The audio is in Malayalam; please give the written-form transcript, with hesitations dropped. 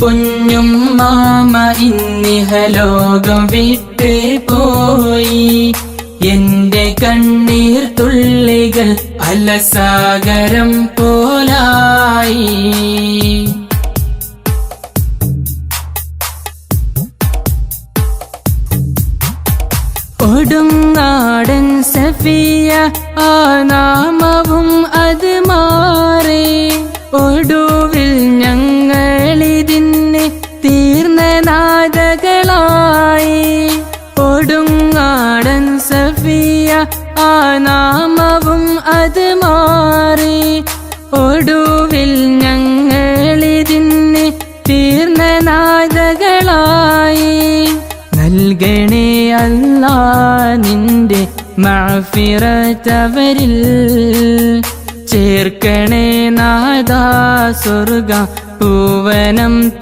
പൊന്നും മാമ ഇന്നിഹലോകം വിട്ട് പോയി. എന്റെ കണ്ണീർ തുള്ളികൾ അലസാഗരം പോലായി. കൊടുങ്ങാടൻ സഫിയ ആ നാമവും അത് മാറി. ഒടുവിൽ ഞങ്ങളിതിന് തീർന്ന നാദകളായി. കൊടുങ്ങാടൻ സഫിയ ആ നാമവും അത് മാറി. ഒടുവിൽ ഞങ്ങളിതിന് തീർന്ന നാദകളായി. നൽകണേ അല്ലാ നിന്റെ മഅ്ഫിറത്തവരിൽ. ചേർക്കണേ നാദാ സ്വർഗ പൂവനം